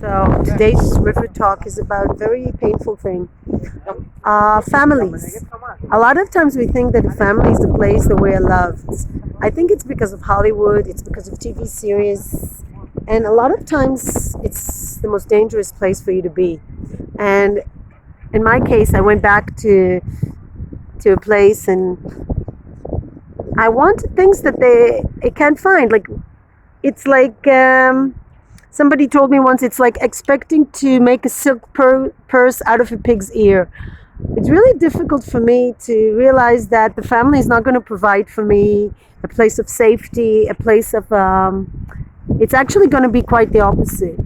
So today's river talk is about a very painful thing. Families. A lot of times we think that a family is the place that we're loved. I think it's because of Hollywood, it's because of TV series, and a lot of times it's the most dangerous place for you to be. And in my case, I went back to a place and I wanted things that they can't find. Like it's like somebody told me once, it's like expecting to make a silk purse out of a pig's ear. It's really difficult for me to realize that the family is not going to provide for me a place of safety, a place of. It's actually going to be quite the opposite.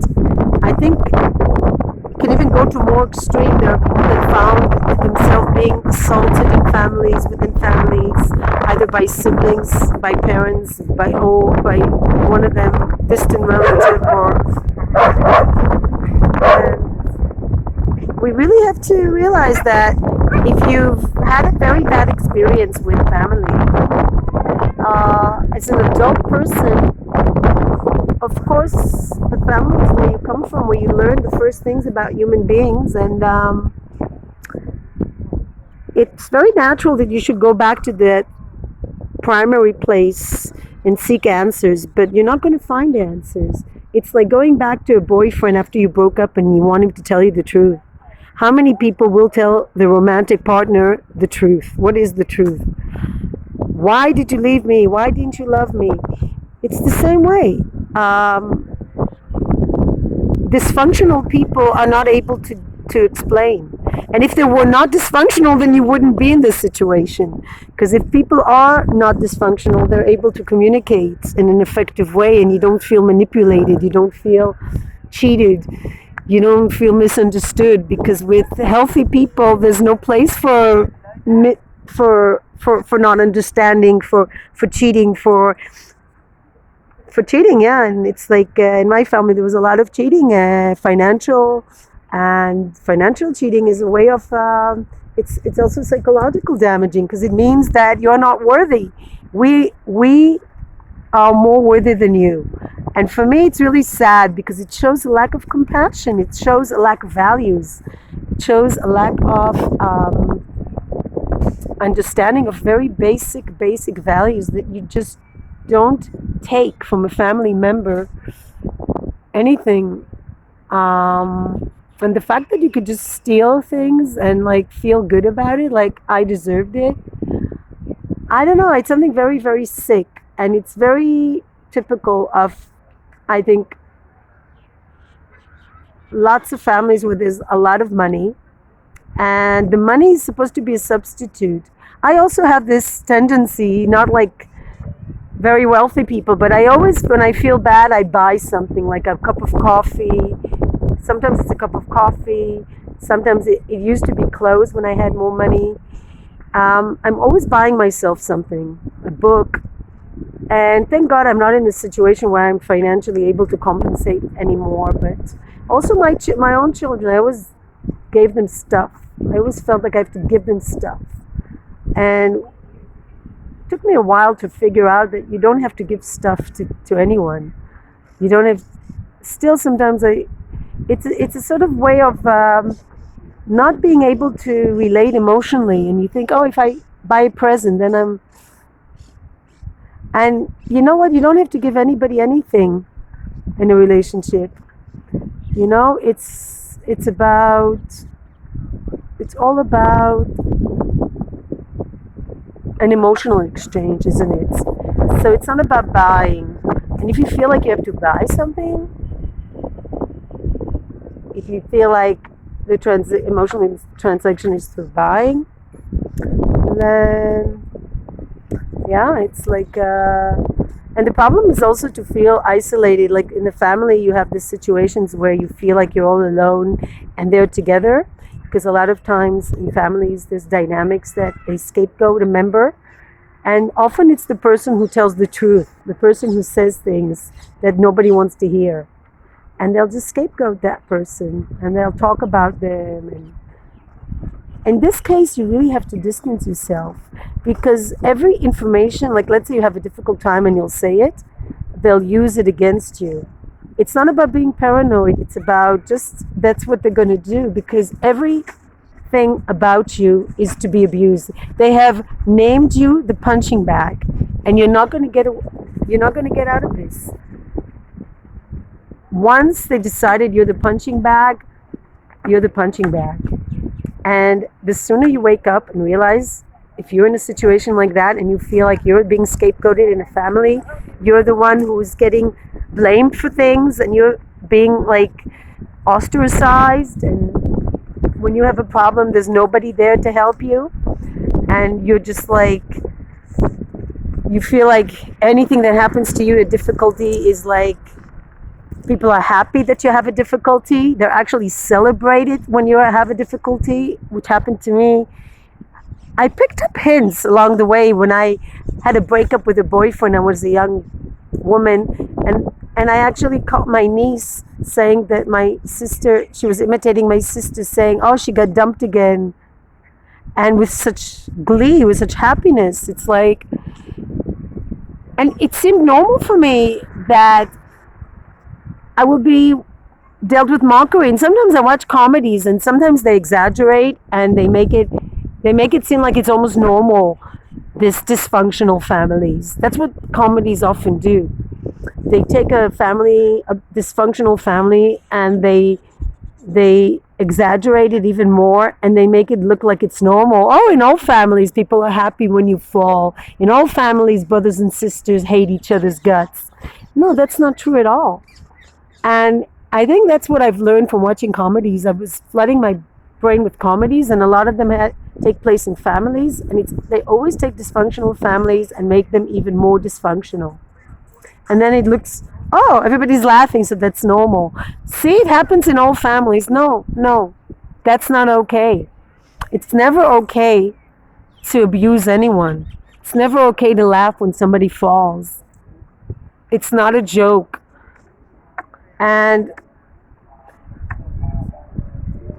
I think it can even go to more extreme. There are people that found themselves being assaulted in families, within families, either by siblings, by parents, by one of them, distant relative, or. We really have to realize that if you've had a very bad experience with family, as an adult person, of course, the family is where you come from, where you learn the first things about human beings, and it's very natural that you should go back to that primary place and seek answers, but you're not going to find answers. It's like going back to a boyfriend after you broke up and you want him to tell you the truth. How many people will tell the romantic partner the truth? What is the truth? Why did you leave me? Why didn't you love me? It's the same way. Dysfunctional people are not able to explain. And if they were not dysfunctional, then you wouldn't be in this situation. Because if people are not dysfunctional, they're able to communicate in an effective way, and you don't feel manipulated, you don't feel cheated, you don't feel misunderstood. Because with healthy people, there's no place for not understanding, for cheating, for cheating. Yeah. And it's like in my family there was a lot of cheating, financial cheating is a way of it's also psychological damaging, because it means that you're not worthy. We are more worthy than you. And for me it's really sad, because it shows a lack of compassion, it shows a lack of values, it shows a lack of understanding of very basic values that you just don't take from a family member anything. And the fact that you could just steal things and like feel good about it, like I deserved it, I don't know, it's something very, very sick. And it's very typical of, I think, lots of families where there's a lot of money, and the money is supposed to be a substitute. I also have this tendency, not like very wealthy people, but I always, when I feel bad, I buy something, like a cup of coffee. Sometimes it's a cup of coffee. Sometimes it used to be clothes when I had more money. I'm always buying myself something, a book. And thank God I'm not in a situation where I'm financially able to compensate anymore. But also my own children, I always gave them stuff. I always felt like I have to give them stuff. And it took me a while to figure out that you don't have to give stuff to anyone. You don't have. Still, sometimes it's a sort of way of not being able to relate emotionally. And you think, oh, if I buy a present, then I'm. And you know what? You don't have to give anybody anything in a relationship. You know, it's all about an emotional exchange, isn't it? So it's not about buying. And if you feel like you have to buy something, if you feel like the emotional transaction is through buying, then yeah, it's like and the problem is also to feel isolated. Like in the family you have these situations where you feel like you're all alone and they're together, because a lot of times in families there's dynamics that they scapegoat a member, and often it's the person who tells the truth, the person who says things that nobody wants to hear, and they'll just scapegoat that person and they'll talk about them. And in this case you really have to distance yourself, because every information, like let's say you have a difficult time and you'll say it, they'll use it against you. It's not about being paranoid. It's about just that's what they're going to do, because everything about you is to be abused. They have named you the punching bag, and you're not going to get out of this. Once they decided you're the punching bag, you're the punching bag. And the sooner you wake up and realize, if you're in a situation like that and you feel like you're being scapegoated in a family, you're the one who's getting blamed for things, and you're being like ostracized, and when you have a problem there's nobody there to help you, and you're just like, you feel like anything that happens to you, a difficulty, is like people are happy that you have a difficulty. They're actually celebrated when you have a difficulty, which happened to me. I picked up hints along the way when I had a breakup with a boyfriend. I was a young woman, and I actually caught my niece saying that my sister, she was imitating my sister, saying, oh, she got dumped again. And with such glee, with such happiness. It's like, and it seemed normal for me that I will be dealt with mockery. And sometimes I watch comedies, and sometimes they exaggerate and they make it seem like it's almost normal, this dysfunctional families. That's what comedies often do. They take a dysfunctional family, and they exaggerate it even more, and they make it look like it's normal. Oh, in all families, people are happy when you fall. In all families, brothers and sisters hate each other's guts. No, that's not true at all. And I think that's what I've learned from watching comedies. I was flooding my brain with comedies, and a lot of them take place in families, and they always take dysfunctional families and make them even more dysfunctional. And then it looks, oh, everybody's laughing, so that's normal. See, it happens in all families. No, that's not okay. It's never okay to abuse anyone. It's never okay to laugh when somebody falls. It's not a joke. And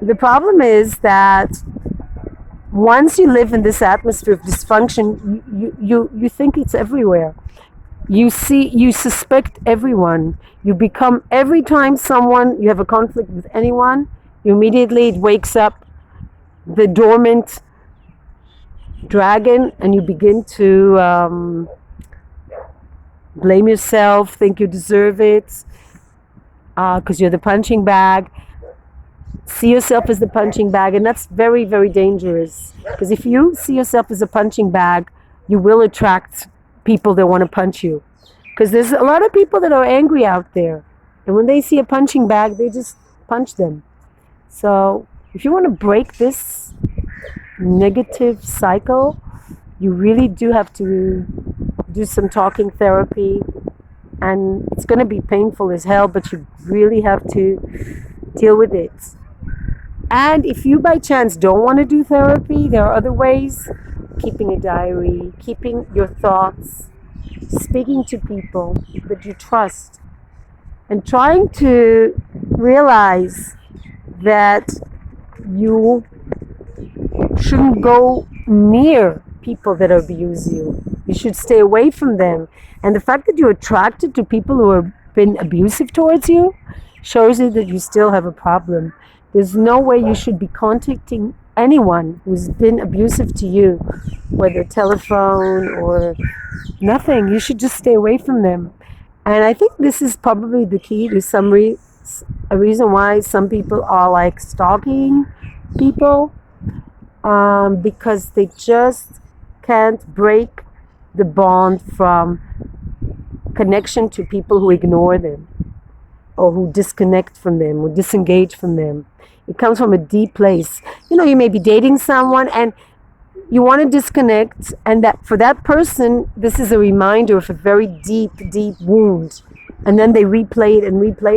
the problem is that once you live in this atmosphere of dysfunction, you think it's everywhere. You suspect everyone. You become, every time you have a conflict with anyone, it wakes up the dormant dragon, and you begin to blame yourself, think you deserve it, because you're the punching bag. See yourself as the punching bag, and that's very, very dangerous, because if you see yourself as a punching bag, you will attract people that want to punch you, because there's a lot of people that are angry out there, and when they see a punching bag, they just punch them. So if you want to break this negative cycle, you really do have to do some talking therapy, and it's going to be painful as hell, but you really have to deal with it. And if you by chance don't want to do therapy, there are other ways. Keeping a diary, keeping your thoughts, speaking to people that you trust, and trying to realize that you shouldn't go near people that abuse you. You should stay away from them. And the fact that you're attracted to people who have been abusive towards you shows you that you still have a problem. There's no way you should be contacting anyone who's been abusive to you, whether telephone or nothing. You should just stay away from them. And I think this is probably the key to a reason why some people are like stalking people, because they just can't break the bond from connection to people who ignore them, or who disconnect from them, or disengage from them. It comes from a deep place. You may be dating someone and you want to disconnect, and that for that person, this is a reminder of a very deep, deep wound. And then they replay it,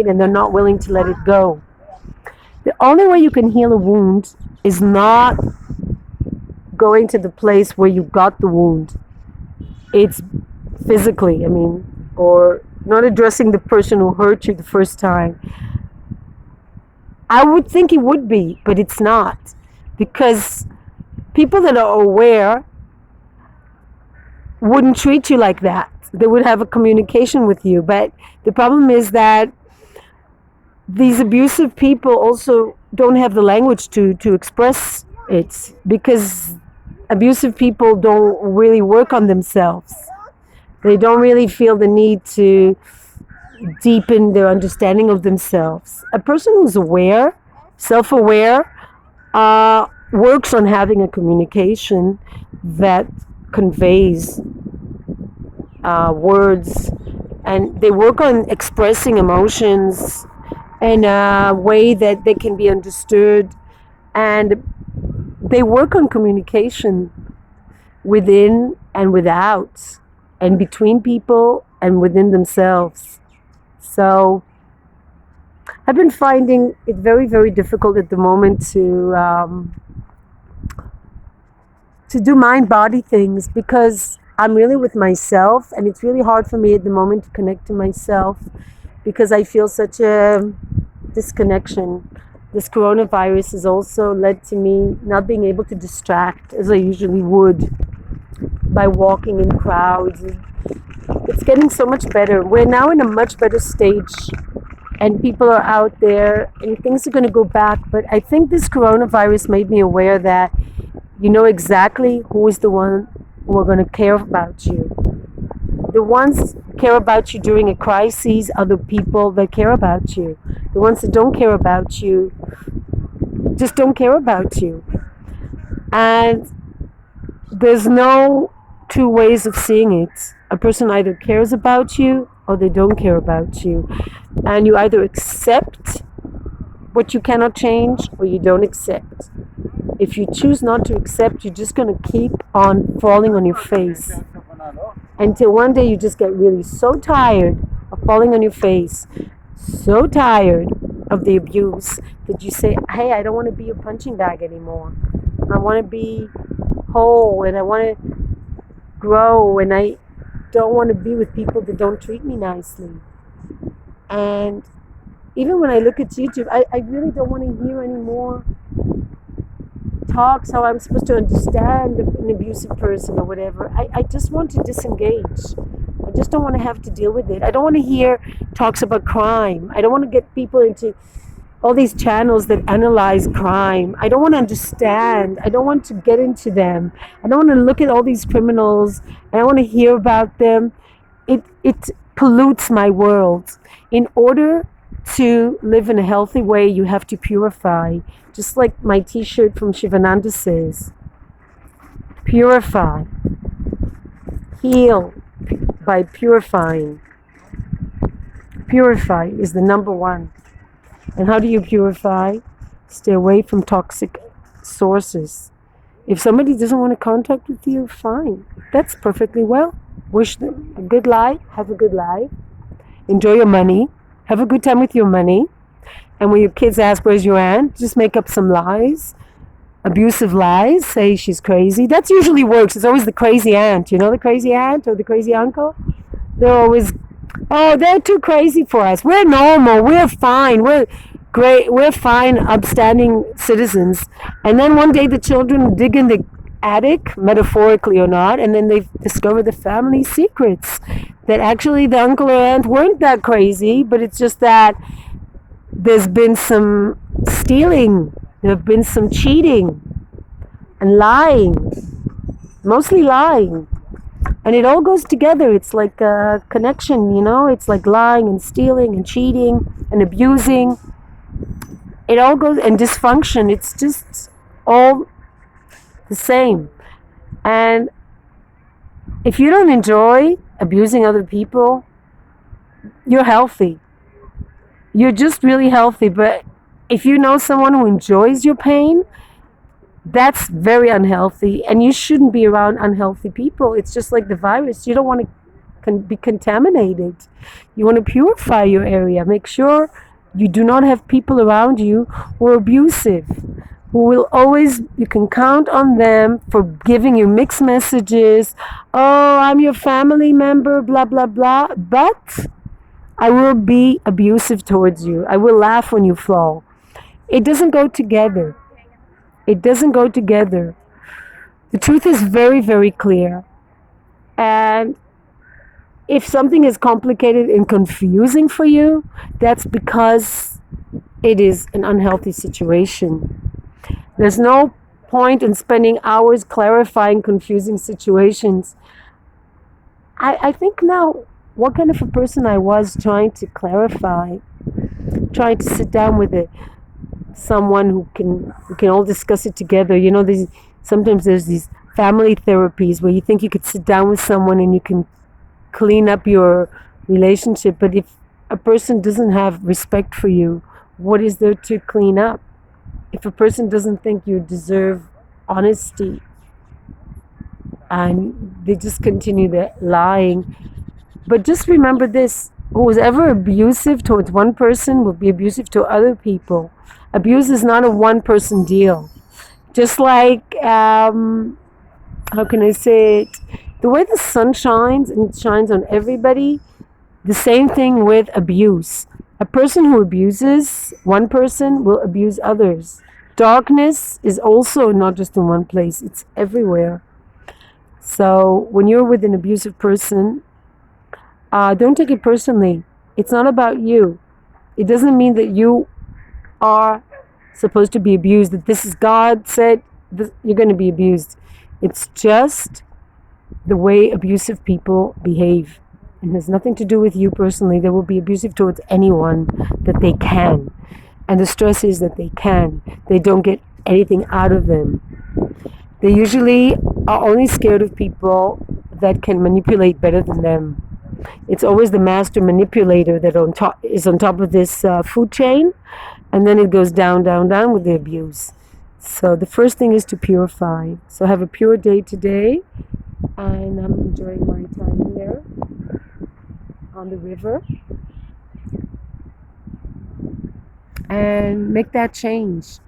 and they're not willing to let it go. The only way you can heal a wound is not going to the place where you got the wound. It's physically, or not addressing the person who hurt you the first time. I would think it would be, but it's not. Because people that are aware wouldn't treat you like that. They would have a communication with you. But the problem is that these abusive people also don't have the language to express it, because abusive people don't really work on themselves. They don't really feel the need to deepen their understanding of themselves. A person who's aware, self-aware, works on having a communication that conveys words, and they work on expressing emotions in a way that they can be understood, and they work on communication within and without, and between people and within themselves. So I've been finding it very, very difficult at the moment to do mind-body things, because I'm really with myself, and it's really hard for me at the moment to connect to myself, because I feel such a disconnection. This coronavirus has also led to me not being able to distract as I usually would by walking in crowds. It's getting so much better. We're now in a much better stage, and people are out there, and things are going to go back. But I think this coronavirus made me aware that you know exactly who is the one who are going to care about you. The ones care about you during a crisis are the people that care about you. The ones that don't care about you just don't care about you. And there's no two ways of seeing it. A person either cares about you or they don't care about you. And you either accept what you cannot change or you don't accept. If you choose not to accept, you're just going to keep on falling on your face until one day you just get really so tired of falling on your face, so tired of the abuse, that you say, hey, I don't want to be a punching bag anymore. I want to be whole, and I want to grow, and I don't want to be with people that don't treat me nicely. And even when I look at YouTube, I really don't want to hear anymore talks how I'm supposed to understand an abusive person or whatever. I just want to disengage. I just don't want to have to deal with it. I don't want to hear talks about crime. I don't want to get people into all these channels that analyze crime. I don't want to understand. I don't want to get into them. I don't want to look at all these criminals, and I want to hear about them. It pollutes my world. In order to live in a healthy way, you have to purify. Just like my t-shirt from Shivananda says, purify. Heal by purifying. Purify is the number one. And how do you purify? Stay away from toxic sources. If somebody doesn't want to contact with you, fine. That's perfectly well. Wish them a good life. Have a good life. Enjoy your money. Have a good time with your money. And when your kids ask, where's your aunt? Just make up some lies. Abusive lies. Say she's crazy. That usually works. It's always the crazy aunt. You know the crazy aunt or the crazy uncle? They're always, oh, they're too crazy for us. We're normal. We're fine. We're great. We're fine, upstanding citizens. And then one day the children dig in the attic, metaphorically or not, and then they discover the family secrets. That actually the uncle or aunt weren't that crazy, but it's just that there's been some stealing, there have been some cheating and lying, mostly lying. And it all goes together. It's like a connection, you know? It's like lying and stealing and cheating and abusing. It all goes, and dysfunction. It's just all the same. And if you don't enjoy abusing other people, you're healthy. You're just really healthy. But if you know someone who enjoys your pain, that's very unhealthy, and you shouldn't be around unhealthy people. It's just like the virus. You don't want to be contaminated. You want to purify your area. Make sure you do not have people around you who are abusive, who will always, you can count on them for giving you mixed messages. Oh, I'm your family member, blah, blah, blah. But I will be abusive towards you. I will laugh when you fall. It doesn't go together. It doesn't go together. The truth is very, very clear. And if something is complicated and confusing for you, that's because it is an unhealthy situation. There's no point in spending hours clarifying confusing situations. I think now what kind of a person I was trying to clarify, trying to sit down with someone who can all discuss it together. Sometimes there's these family therapies where you think you could sit down with someone and you can clean up your relationship, but if a person doesn't have respect for you, what is there to clean up? If a person doesn't think you deserve honesty and they just continue their lying. But just remember this: who is ever abusive towards one person will be abusive to other people. Abuse is not a one person deal. Just like, how can I say it? The way the sun shines and it shines on everybody, the same thing with abuse. A person who abuses one person will abuse others. Darkness is also not just in one place, it's everywhere. So when you're with an abusive person, don't take it personally. It's not about you. It doesn't mean that you are supposed to be abused, that this is God said you're going to be abused. It's just the way abusive people behave. It has nothing to do with you personally. They will be abusive towards anyone that they can. And the stress is that they can. They don't get anything out of them. They usually are only scared of people that can manipulate better than them. It's always the master manipulator that is on top of this food chain, and then it goes down, down, down with the abuse. So the first thing is to purify. So have a pure day today, and I'm enjoying my time here on the river. And make that change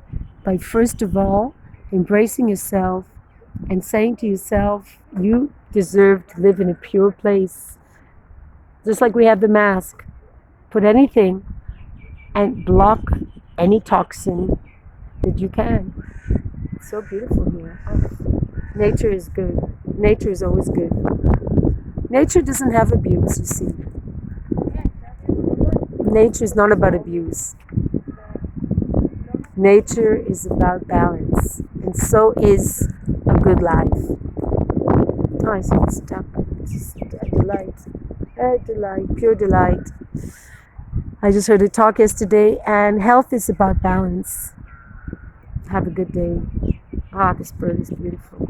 by first of all embracing yourself and saying to yourself, you deserve to live in a pure place. Just like we have the mask, put anything and block any toxin that you can. It's so beautiful here. Nature is good. Nature is always good. Nature doesn't have abuse, you see. Nature is not about abuse. Nature is about balance, and so is a good life. Oh, I see this duck. It's a delight, pure delight. I just heard a talk yesterday, and health is about balance. Have a good day. This bird is beautiful.